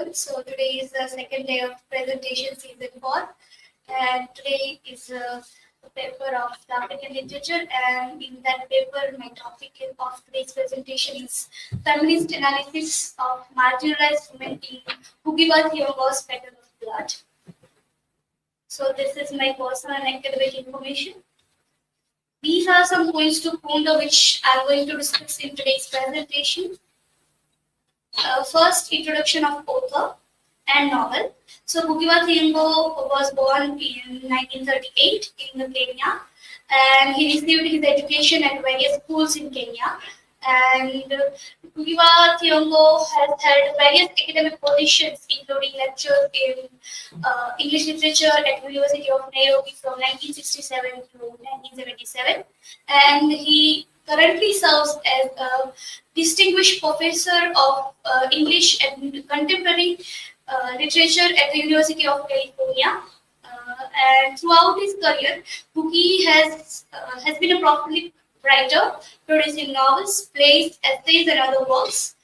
everyone. So today is the second day of presentation season 4, and today is a paper of the African literature, and in that paper my topic of today's presentation is feminist analysis of marginalized women in Ngugi Thiong'o's Petals of Blood. So this is my personal and academic information. These are some points to ponder which I am going to discuss in today's presentation. First, introduction of author and novel. So Ngugi Thiong'o was born in 1938 in Kenya, and he received his education at various schools in Kenya. And Ngugi Thiong'o has held various academic positions, including lectures in English literature at University of Nairobi from 1967 to 1977, and he currently serves as a distinguished professor of English and contemporary literature at the University of California. And throughout his career, Ngugi has been a prolific writer, producing novels, plays, essays, and other works.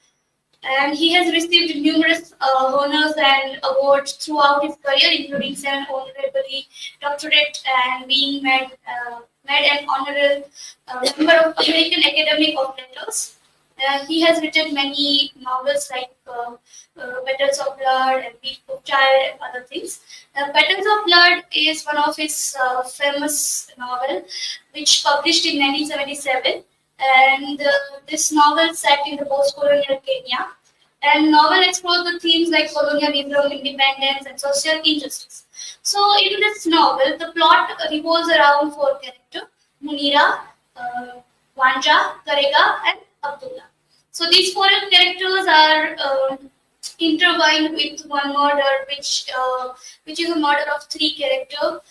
And he has received numerous honors and awards throughout his career, including 7 honorary doctorate and being made an honorary member of American Academy of Letters. He has written many novels like Petals of Blood and Beef of Child and other things. Petals of Blood is one of his famous novel, which published in 1977. And this novel set in the post-colonial Kenya. And novel explores the themes like colonialism, independence, and social injustice. So in this novel, the plot revolves around 4 characters: Munira, Wanja, Karega, and Abdullah. So these 4 characters are intertwined with one murder, which is a murder of 3 characters: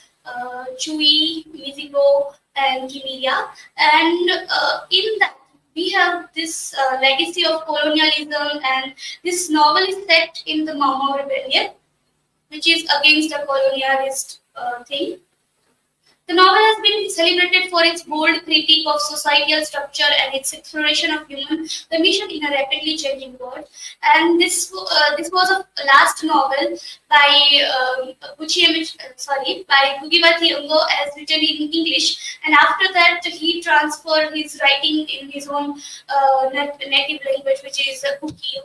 Chui, Mizigo, and Kimiria. And in that, we have this legacy of colonialism, and this novel is set in the Mau Mau Rebellion, which is against the colonialist thing. The novel has been celebrated for its bold critique of societal structure and its exploration of human condition in a rapidly changing world. And this was a last novel by Ngugi Thiong'o as written in English. And after that, he transferred his writing in his own native language, which is Kuki.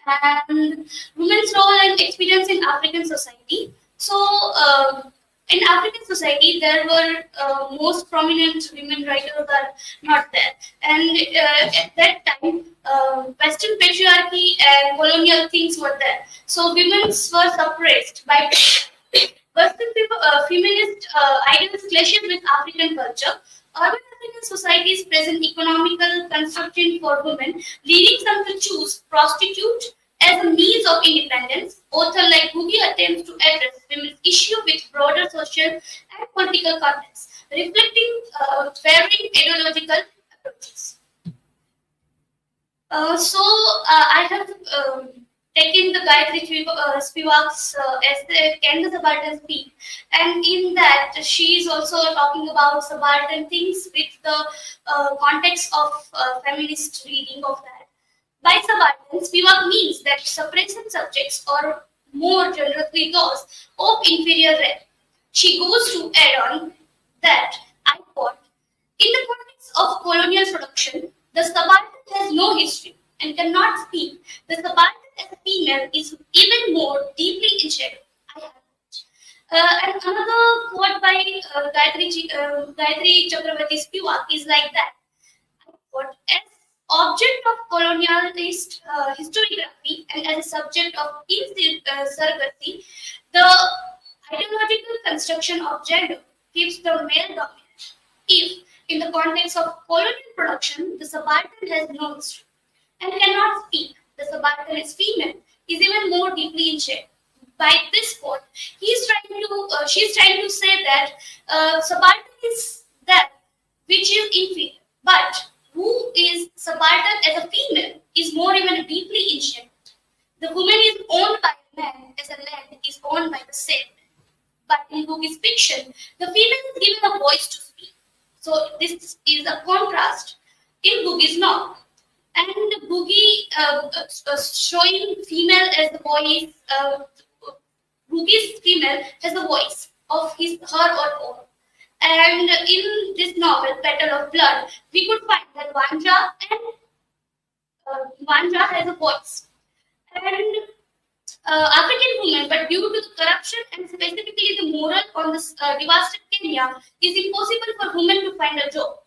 And women's role and experience in African society. So. In African society, there were most prominent women writers are not there, and at that time, Western patriarchy and colonial things were there. So women were suppressed by Western feminist ideals clashes with African culture. Urban African societies present economical construction for women, leading some to choose prostitute as a means of independence. Author like Ngugi attempts to address women's issue with broader social and political context, reflecting varying ideological approaches. I have taken the Gayatri Spivak's essay, Can the Subaltern Speak? And in that, she is also talking about subaltern things with the context of feminist reading of that. By subaltern, Spivak means that suppressed subjects, or more generously those of inferior rank. She goes to add on that, I quote, in the context of colonial production, the subaltern has no history and cannot speak. The subaltern as a female is even more deeply in shadow. And another quote by Gayatri Chakravarti Spivak is like that. I quote, as object of colonialist historiography and as a subject of insurgency, the ideological construction of gender keeps the male dominant. If, in the context of colonial production, the subaltern has no history and cannot speak, the subaltern is female, is even more deeply in shade. By this quote, she's trying to say that subaltern is that which is inferior, but who is subaltern as a female is more even deeply in shade. The woman is owned by a man as a land is owned by the same man. But in Ngugi's fiction, the female is given a voice to speak. So this is a contrast in Ngugi's novel. And Boogie showing female as the voice. Boogie's female has the voice of her or own. And in this novel, Petal of Blood, we could find that Vanja has a voice. And African women, but due to the corruption and specifically the moral on this devastated Kenya, it's impossible for women to find a job.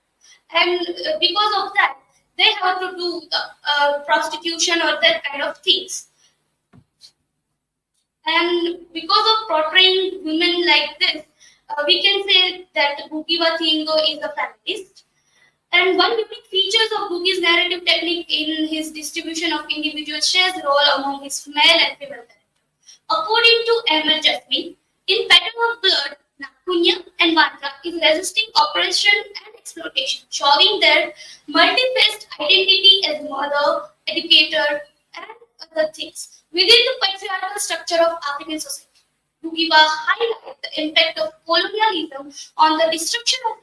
And because of that, they have to do prostitution or that kind of things. And because of portraying women like this, we can say that Ngugi Thiong'o is a feminist. And one unique feature of Ngugi's narrative technique in his distribution of individual shares role among his male and female characters. According to Emma Jasmine, in Petal of Blood, Nakunya and Vanta is resisting oppression and exploitation, showing their multi-faced identity as mother, educator, and other things within the patriarchal structure of African society. Ngugi highlight the impact of colonialism on the destruction of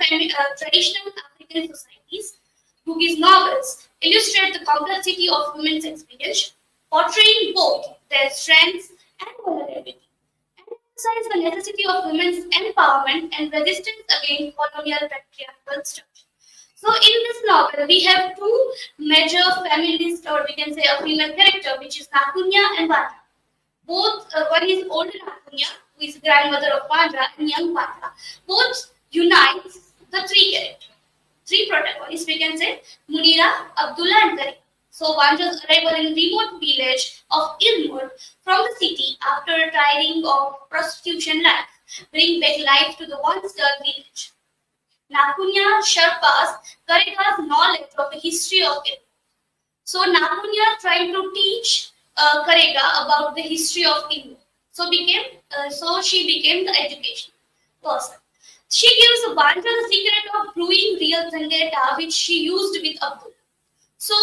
traditional African societies. Ngugi's novels illustrate the complexity of women's experience, portraying both their strengths and vulnerability, and emphasize the necessity of women's empowerment and resistance against colonial patriarchal structure. So, in this novel, we have two major feminist, or we can say a female character, which is Nakunya and Vata. Both, one is older Nakunya, who is grandmother of Vanja, and young Vata. Both unites the three characters, three protagonists, we can say Munira, Abdullah, and Karim. So Vanja's arrival in remote village of Ilmur from the city after tiring of prostitution life bring back life to the once dull village. Nakunya Sherpas Karega's knowledge of the history of it. So Nakunya trying to teach Karega about the history of India. So she became the education person. She gives Vanja the secret of brewing real Zangeta, which she used with Abdullah. So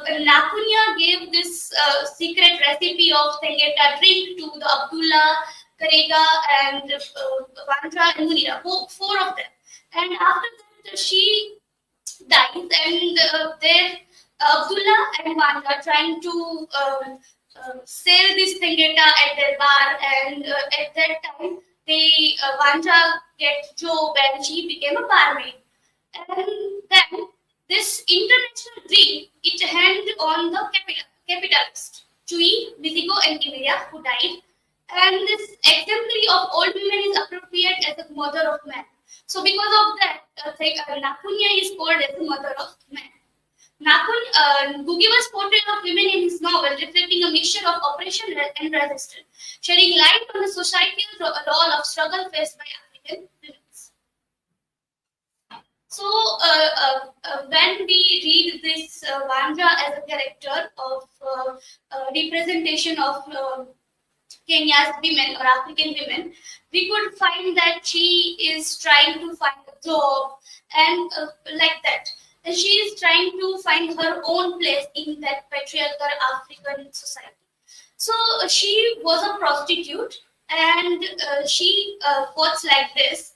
Nakunya gave this secret recipe of Zangeta drink to the Abdullah, Karega, and Vanja and Munira, four of them. And after that, she dies, and there Abdullah and Vanja trying to sell this Zangeta at their bar, and at that time, they Vanja get job and she became a barmaid. And then this international dream it hand on the capitalist Chui, Visigo, and Kimeria who died. And this exemplary of old women is appropriate as a mother of man. So because of that, Nakunya is called as the mother of man. Ngugi was portrayal of women in his novel reflecting a mixture of oppression and resistance, shedding light on the societal role of struggle faced by African women. So, when we read this Vanja as a character of representation of Kenya's women or African women, we could find that she is trying to find a job and like that. And she is trying to find her own place in that patriarchal African society. So she was a prostitute, and she quotes like this.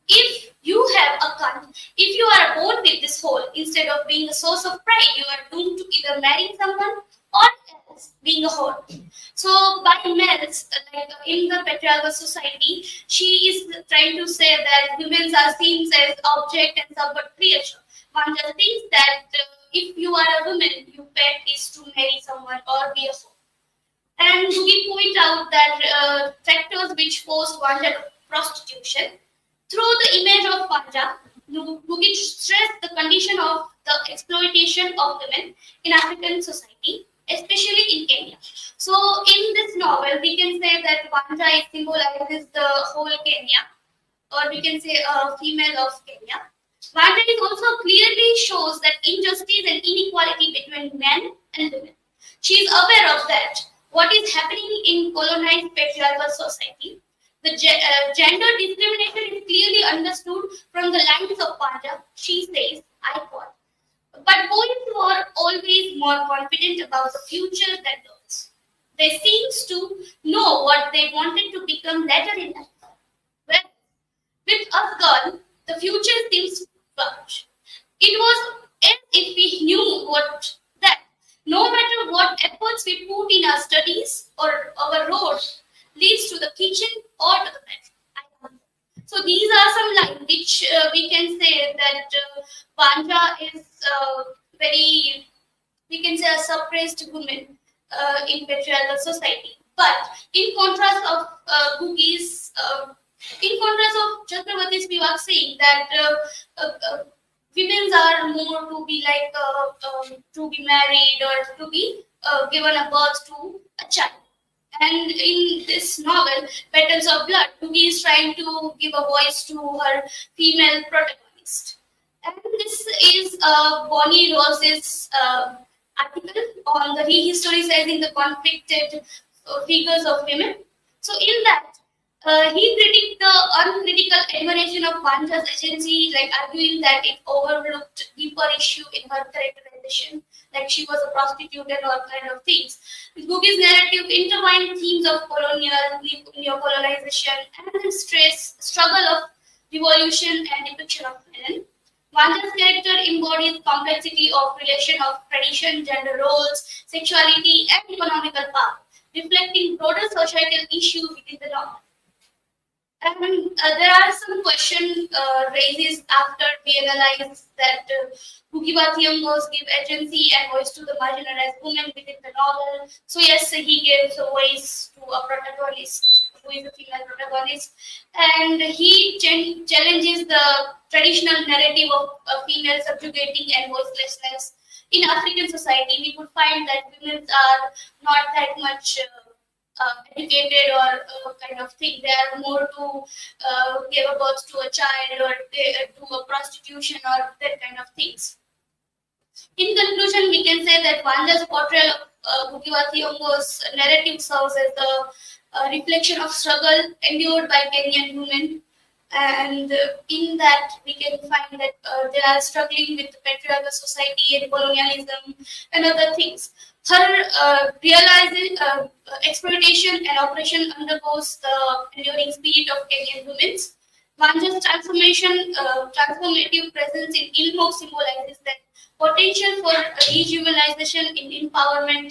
If you have a cunt, if you are born with this hole, instead of being a source of pride, you are doomed to either marry someone or else being a whore. So by males, like in the patriarchal society, she is trying to say that women are seen as object and subvert creature. One just thinks that if you are a woman, your pet is to marry someone or be a whore. And we point out that factors which force Vanja to prostitution. Through the image of Vanja, Ngugi stressed the condition of the exploitation of women in African society, especially in Kenya. So in this novel, we can say that Vanja symbolizes the whole Kenya, or we can say a female of Kenya. Vanja also clearly shows that injustice and inequality between men and women. She is aware of that, what is happening in colonized patriarchal society. The gender discrimination is clearly understood from the lines of Vanja. She says, I quote, but boys were always more confident about the future than girls. They seems to know what they wanted to become later in life. Well, with us girl, the future seems bright. It was And if we knew what that, no matter what efforts we put in our studies or our road leads to the kitchen or to the bedroom. So these are some lines which we can say that Vanja is very, we can say, a suppressed woman in patriarchal society. But in contrast of Ngugi's, in contrast of Chakravarti's Vivek saying that women are more to be like to be married or to be given a birth to a child. And in this novel, Petals of Blood, Ngugi is trying to give a voice to her female protagonist. And this is Bonnie Rose's article on the rehistoricizing the conflicted figures of women. So in that, he critiqued the uncritical admiration of Vanja's agency, like arguing that it overlooked deeper issue in her characterization, like she was a prostitute and all kind of things. Ngugi's narrative intertwined themes of colonial, neo-colonization, and the struggle of revolution and depiction of women. Vanja's character embodies complexity of relation of tradition, gender roles, sexuality, and economical power, reflecting broader societal issues within the novel. And there are some questions raises after we analyze that Thiong'o give agency and voice to the marginalized women within the novel. So yes, he gives a voice to a protagonist who is a female protagonist, and he challenges the traditional narrative of female subjugating and voicelessness. In African society, we could find that women are not that much educated or kind of thing. They are more to give a birth to a child or to a prostitution or that kind of things. In conclusion, we can say that Vanja's portrayal of Thiong'o's narrative serves as a reflection of struggle endured by Kenyan women. And in that, we can find that they are struggling with the patriarchal society and colonialism and other things. Her realizing exploitation and oppression undergoes the enduring spirit of Kenyan women. Vanja's transformative presence in Ilmo symbolizes that potential for rejuvenation in empowerment,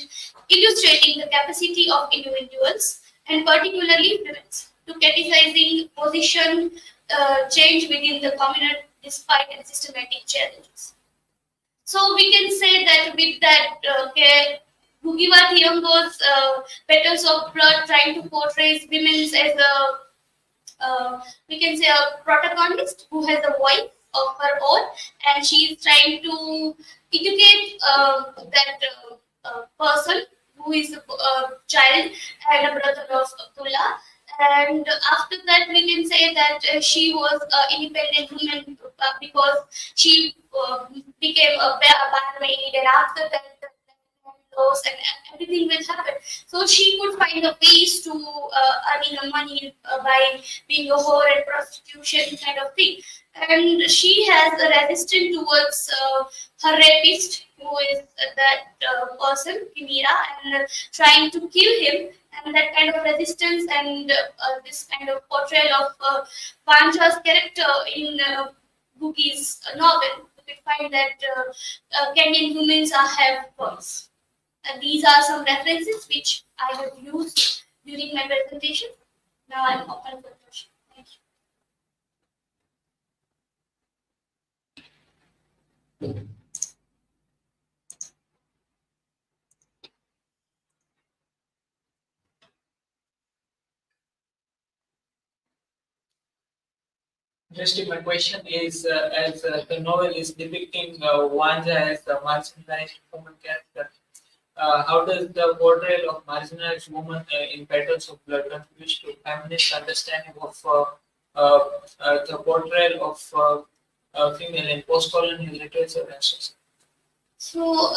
illustrating the capacity of individuals and particularly women to criticizing position change within the community despite systematic challenges. So we can say that with that, Ngugi Thiong'o's Petals of Blood trying to portray women as a, we can say, a protagonist who has a voice of her own, and she is trying to educate that person who is a child and a brother of Abdullah. And after that, we can say that she was an independent woman because she became a barmaid, and after that, laws and everything will happen. So she could find a ways to earning money by being a whore and prostitution kind of thing. And she has a resistance towards her rapist, who is that person, Kimira, and trying to kill him. And that kind of resistance and this kind of portrayal of Vanja's character in Ngugi's novel, we can find that Kenyan women have voice. And these are some references which I have used during my presentation. Now I'm open for questions. Thank you. Just my question is, as the novel is depicting Vanja as a marginalized woman character, how does the portrayal of marginalized woman in Petals of Blood contribute to feminist understanding of the portrayal of female in post-colonial literature and society? So,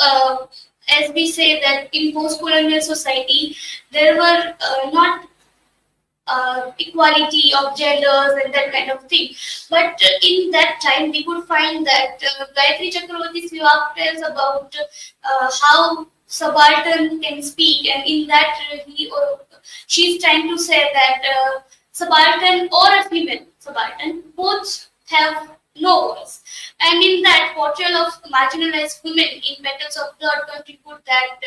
as we say that in post-colonial society, there were not equality of genders and that kind of thing. But in that time, we could find that Gayatri Chakravarti's Vivek tells about how subaltern can speak, and in that she's trying to say that subaltern or a female subaltern both have no voice. And in that portrayal of marginalized women in Petals of Blood contribute that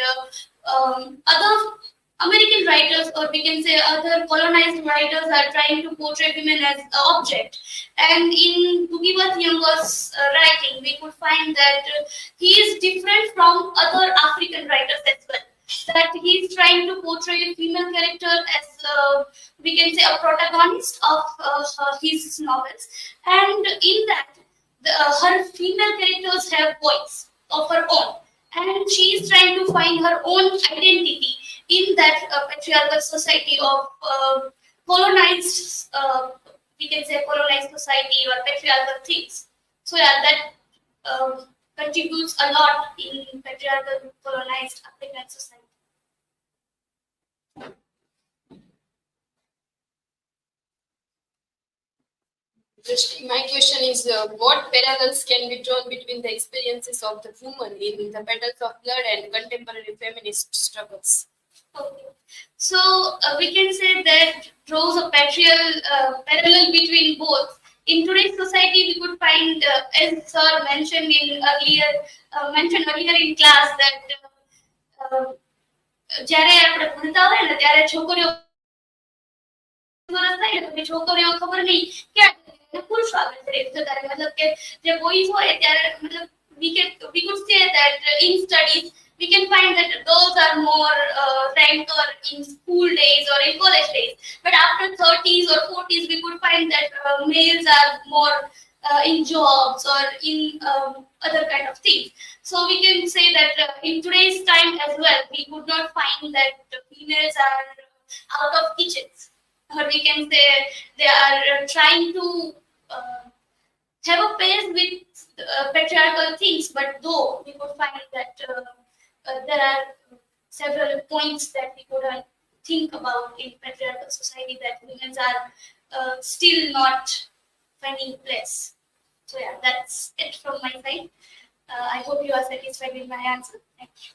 other American writers, or we can say other colonized writers, are trying to portray women as an object. And in Ngugi Thiong'o's writing, we could find that he is different from other African writers as well. That he is trying to portray a female character as we can say a protagonist of his novels, and in that her female characters have voice of her own, and she is trying to find her own identity in that patriarchal society of colonized, we can say colonized society or patriarchal things. So yeah, that contributes a lot in patriarchal colonized African society. Just my question is, what parallels can be drawn between the experiences of the woman in the Petals of Blood and contemporary feminist struggles? Okay. So we can say that draws a parallel between both. In today's society, we could find, as Sir mentioned earlier in class, that જ્યારે આપણે ભણતા હોય ને ત્યારે છોકરીઓ વર્ષ થાય ને તો છોકરીઓ ખબર નહીં ક્યાં પુરુષો આગળ જતા રહે, મતલબ કે જે બોયઝ હોય ત્યારે મતલબ we could say that in studies we can find that girls are more ranker in school days or in college days, but after 30s or 40s we could find that males are more in jobs or in other kind of things. So we can say that in today's time as well, we could not find that the females are out of kitchens, or we can say they are trying to have a pace with patriarchal things, but though we could find that there are several points that we could think about in patriarchal society that women are still not finding place. So yeah, that's it from my side. I hope you are satisfied with my answer. Thank you.